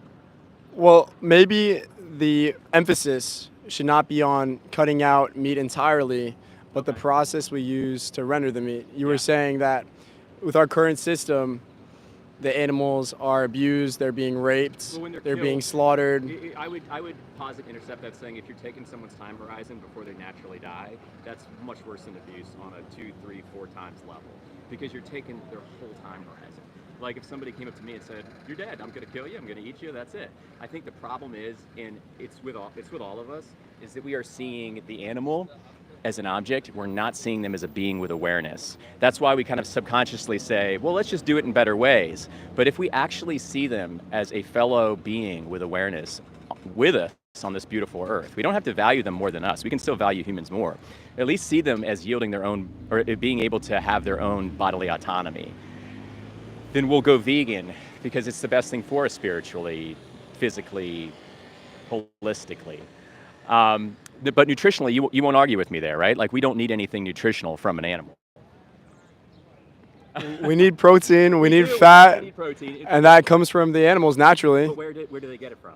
Well, maybe the emphasis should not be on cutting out meat entirely, but the process we use to render the meat. You were saying that with our current system, the animals are abused, they're being raped, Well, when they're being killed, slaughtered. I would posit intercept that saying if you're taking someone's time horizon before they naturally die, that's much worse than abuse on a 2, 3, 4 times level because you're taking their whole time horizon. Like if somebody came up to me and said, "You're dead. I'm going to kill you. I'm going to eat you." That's it. I think the problem is, and it's with all of us, is that we are seeing the animal as an object. We're not seeing them as a being with awareness. That's why we kind of subconsciously say, well, let's just do it in better ways. But if we actually see them as a fellow being with awareness with us on this beautiful earth, we don't have to value them more than us. We can still value humans more. At least see them as yielding their own, or being able to have their own bodily autonomy. Then we'll go vegan because it's the best thing for us spiritually, physically, holistically. But nutritionally, you won't argue with me there, right? Like we don't need anything nutritional from an animal. We need protein, we need do. fat, We need protein. and that comes from the animals naturally. But where do they get it from?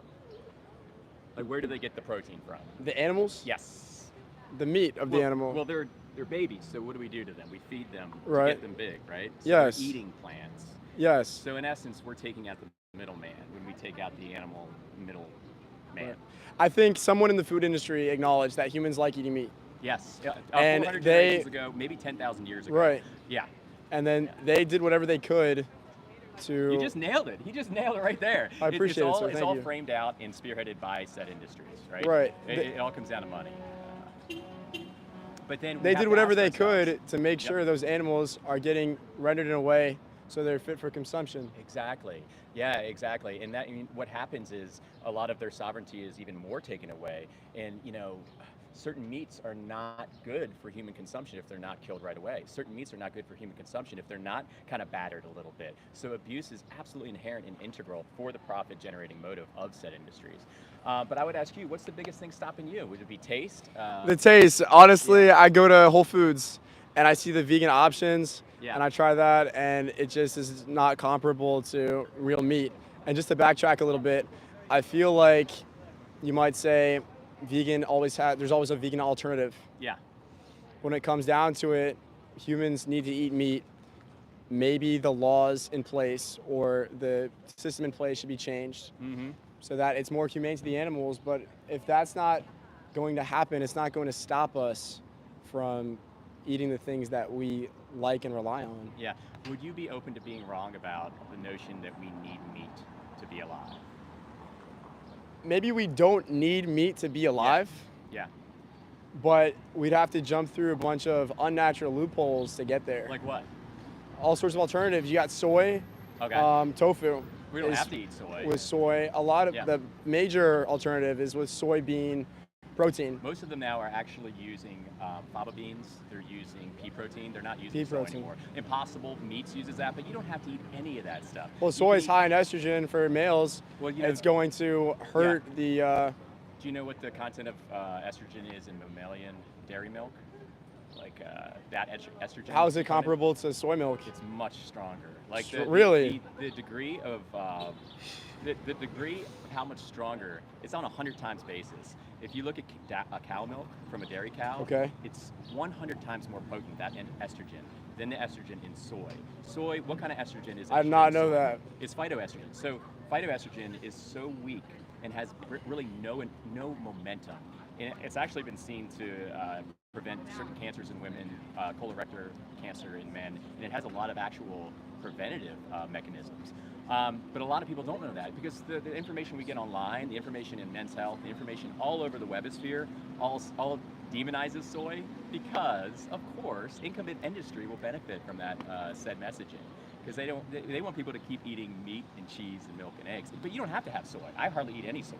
Like where do they get the protein from? The animals? Yes. The meat of the animal. Well, they're babies. So what do we do to them? We feed them to Right. get them big, right? So Yes. they're eating plants. Yes. So in essence, we're taking out the middleman when we take out the animal middleman. Right. I think someone in the food industry acknowledged that humans like eating meat. Yes. And 400 they- generations ago, maybe 10,000 years ago. Right. Yeah. And then they did whatever they could to. You just nailed it. He just nailed it right there. I appreciate it, sir. It's Thank all you. framed out and spearheaded by said industries, right? Right. It all comes down to money. But then we They have did to whatever ask they ourselves- could to make Yep. sure those animals are getting rendered in a way so they're fit for consumption. Exactly. Yeah, exactly. And that, I mean, what happens is a lot of their sovereignty is even more taken away. And, certain meats are not good for human consumption if they're not killed right away. Certain meats are not good for human consumption if they're not kind of battered a little bit. So abuse is absolutely inherent and integral for the profit generating motive of said industries. But I would ask you, what's the biggest thing stopping you? Would it be taste? The taste, honestly, I go to Whole Foods and I see the vegan options Yeah. and I try that and it just is not comparable to real meat. And just to backtrack a little bit, I feel like you might say there's always a vegan alternative. Yeah. When it comes down to it, humans need to eat meat. Maybe the laws in place or the system in place should be changed Mm-hmm. so that it's more humane to the animals. But if that's not going to happen, it's not going to stop us from eating the things that we like and rely on. Yeah. Would you be open to being wrong about the notion that we need meat to be alive? Maybe we don't need meat to be alive, Yeah. but we'd have to jump through a bunch of unnatural loopholes to get there. Like what? All sorts of alternatives. You got soy, Okay. tofu. We don't is have to eat soy. with soy. A lot of Yeah. the major alternative is with soybean protein. Most of them now are actually using fava beans. They're using pea protein. They're not using Pea soy protein. anymore. Impossible Meats uses that, but you don't have to eat any of that stuff. Well, You soy can is eat- high in estrogen for males. Well, It's going to hurt the. Do you know what the content of estrogen is in mammalian dairy milk? Like that estrogen. How is it component? comparable to soy milk? It's much stronger. Like Really? the degree of the degree of how much stronger, it's on a 100 times basis. If you look at a cow milk from a dairy cow, Okay. it's 100 times more potent, that estrogen, than the estrogen in soy. Soy, what kind of estrogen is it? I did not know that. It's phytoestrogen. So phytoestrogen is so weak and has really no momentum. And it's actually been seen to prevent certain cancers in women, colorectal cancer in men, and it has a lot of actual preventative mechanisms. But a lot of people don't know that because the information we get online, the information in Men's Health, the information all over the webosphere, all demonizes soy because, of course, income industry will benefit from that said messaging because they want people to keep eating meat and cheese and milk and eggs. But you don't have to have soy. I hardly eat any soy.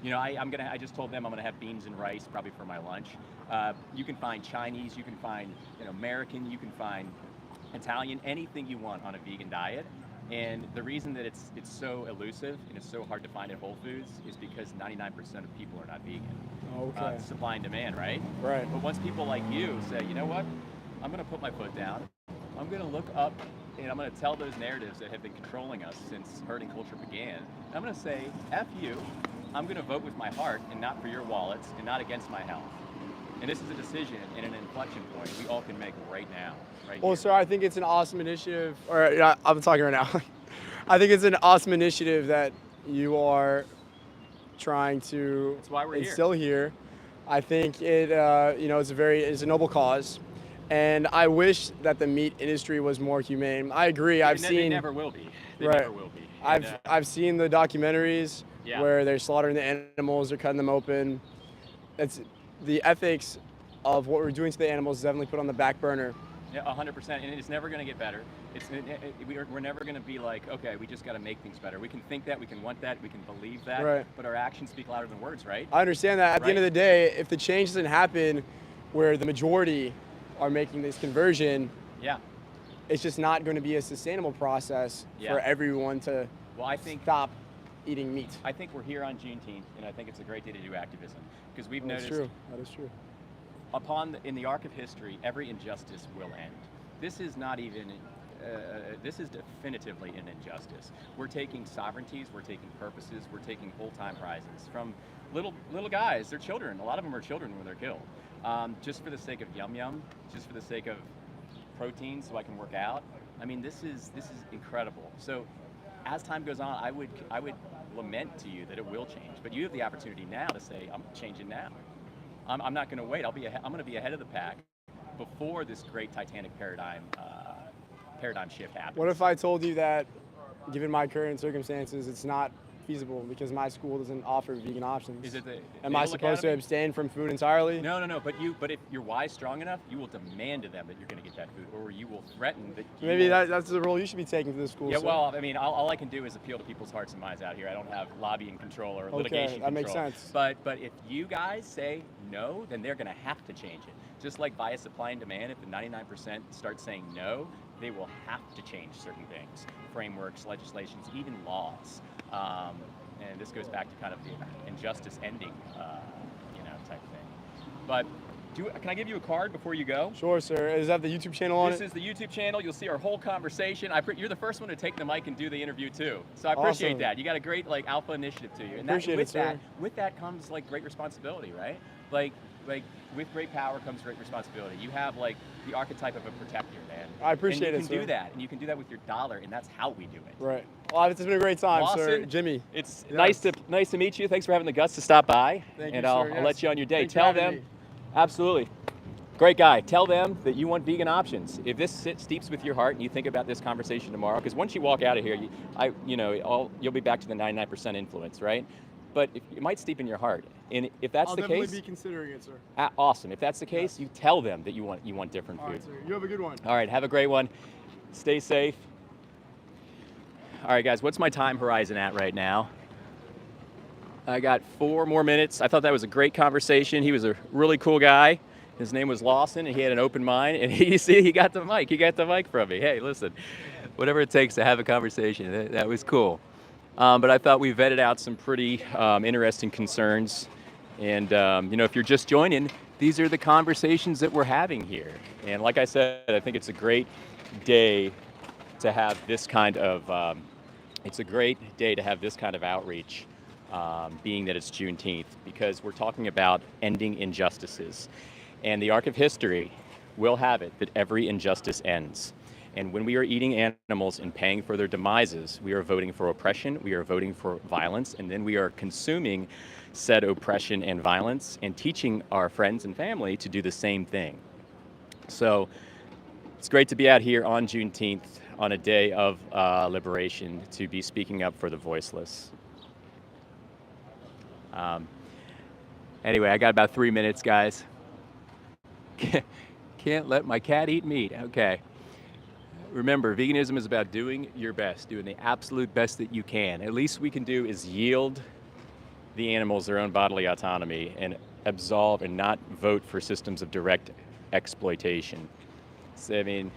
I just told them I'm gonna have beans and rice probably for my lunch. You can find Chinese, you can find American, you can find Italian, anything you want on a vegan diet. And the reason that it's so elusive and it's so hard to find at Whole Foods is because 99% of people are not vegan. Okay. Supply and demand, right? Right. But once people like you say, you know what, I'm gonna put my foot down, I'm gonna look up and I'm gonna tell those narratives that have been controlling us since herding culture began. And I'm gonna say, F you, I'm gonna vote with my heart and not for your wallets and not against my health. And this is a decision and an inflection point we all can make right now, right Well, here. sir, I think it's an awesome initiative. Or yeah, I'm talking right now. I think it's an awesome initiative that you are trying to That's why we're here. instill here. I think it's a noble cause, and I wish that the meat industry was more humane. I agree. They never will be. They Right. never will be. And, I've seen the documentaries Yeah. where they're slaughtering the animals, they're cutting them open. It's the ethics of what we're doing to the animals is definitely put on the back burner. Yeah, 100%, and it's never going to get better. We're never going to be like, okay, we just got to make things better. We can think that, we can want that, we can believe that, Right. but our actions speak louder than words, right? I understand that. At the end of Right. the day, if the change doesn't happen where the majority are making this conversion, Yeah. it's just not going to be a sustainable process Yeah. for everyone to Well, I think eating meat. I think we're here on Juneteenth, and I think it's a great day to do activism because we've That's noticed true. That is true. in the arc of history, every injustice will end. This is not even. This is definitively an injustice. We're taking sovereignties, we're taking purposes, we're taking whole time horizons from little guys. They're children. A lot of them are children when they're killed. just for the sake of yum yum, just for the sake of protein, so I can work out. I mean, this is incredible. So, as time goes on, I would lament to you that it will change, but you have the opportunity now to say, I'm changing now. I'm not going to wait. I'm going to be ahead of the pack before this great Titanic paradigm shift happens. What if I told you that, given my current circumstances, it's not feasible because my school doesn't offer vegan options? Is it the Am I Naval supposed to Academy? abstain from food entirely? No. But if your why is strong enough, you will demand to them that you're going to get that food, or you will threaten that. Maybe that's the role you should be taking to the school. Yeah, sir. well, I mean, all I can do is appeal to people's hearts and minds out here. I don't have lobbying control or litigation that control. makes sense. But if you guys say no, then they're going to have to change it. Just like via supply and demand, if the 99% start saying no, they will have to change certain things, frameworks, legislations, even laws. And this goes back to kind of the injustice ending, type thing. But can I give you a card before you go? Sure, sir. Is that the YouTube channel on This it? is the YouTube channel. You'll see our whole conversation. You're the first one to take the mic and do the interview too. So I appreciate Awesome. that. You got a great alpha initiative to you. And Appreciate it, sir. with that comes great responsibility, right? Like with great power comes great responsibility. You have the archetype of a protector, man. I appreciate and it, you can sir. do that, and you can do that with your dollar, and that's how we do it. Right. Well, it's been a great time, sir. Lawson, Jimmy. It's Yes. nice to meet you. Thanks for having the guts to stop by. Thank and you, I'll sir. let Yes. you on your day. Thanks for Tell having them, me. absolutely. Great guy. Tell them that you want vegan options. If this steeps with your heart and you think about this conversation tomorrow, because once you walk out of here, you'll be back to the 99% influence, right? But it might steep in your heart. And if that's I'll the definitely case, be considering it, sir. awesome. If that's the case, Yes. you tell them that you want different All food. right, sir. You have a good one. All right, have a great one. Stay safe. All right, guys, what's my time horizon at right now? I got 4 more minutes. I thought that was a great conversation. He was a really cool guy. His name was Lawson, and he had an open mind. And he got the mic. He got the mic from me. Hey, listen, whatever it takes to have a conversation. That was cool. But I thought we vetted out some pretty interesting concerns. And if you're just joining, these are the conversations that we're having here. And like I said, I think it's a great day to have this kind of outreach, being that it's Juneteenth, because we're talking about ending injustices. And the arc of history will have it that every injustice ends. And when we are eating animals and paying for their demises, we are voting for oppression, we are voting for violence, and then we are consuming said oppression and violence and teaching our friends and family to do the same thing. So it's great to be out here on Juneteenth, on a day of liberation, to be speaking up for the voiceless. Anyway, I got about 3 minutes, guys. Can't let my cat eat meat. Okay. Remember, veganism is about doing your best, doing the absolute best that you can. At least we can do is yield the animals their own bodily autonomy and absolve and not vote for systems of direct exploitation. So, I mean,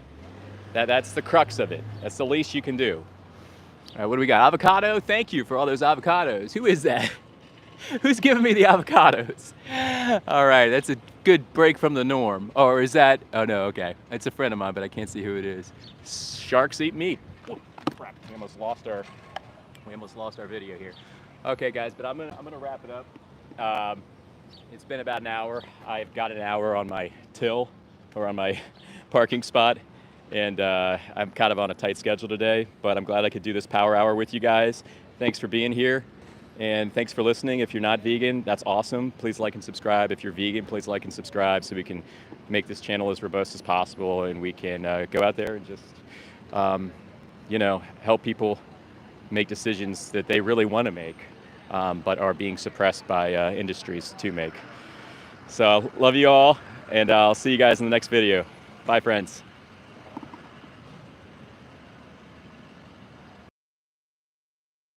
that's the crux of it. That's the least you can do. All right, what do we got? Avocado? Thank you for all those avocados. Who is that? Who's giving me the avocados? All right, that's a good break from the norm. Or is that, oh no, okay. It's a friend of mine, but I can't see who it is. Sharks eat meat. Oh, crap, we almost lost our video here. Okay guys, but I'm gonna wrap it up. It's been about an hour. I've got an hour on my till, or on my parking spot. And I'm kind of on a tight schedule today, but I'm glad I could do this power hour with you guys. Thanks for being here. And thanks for listening. If you're not vegan, that's awesome. Please like and subscribe. If you're vegan, please like and subscribe so we can make this channel as robust as possible, and we can go out there and just, help people make decisions that they really want to make, but are being suppressed by industries to make. So love you all, and I'll see you guys in the next video. Bye, friends.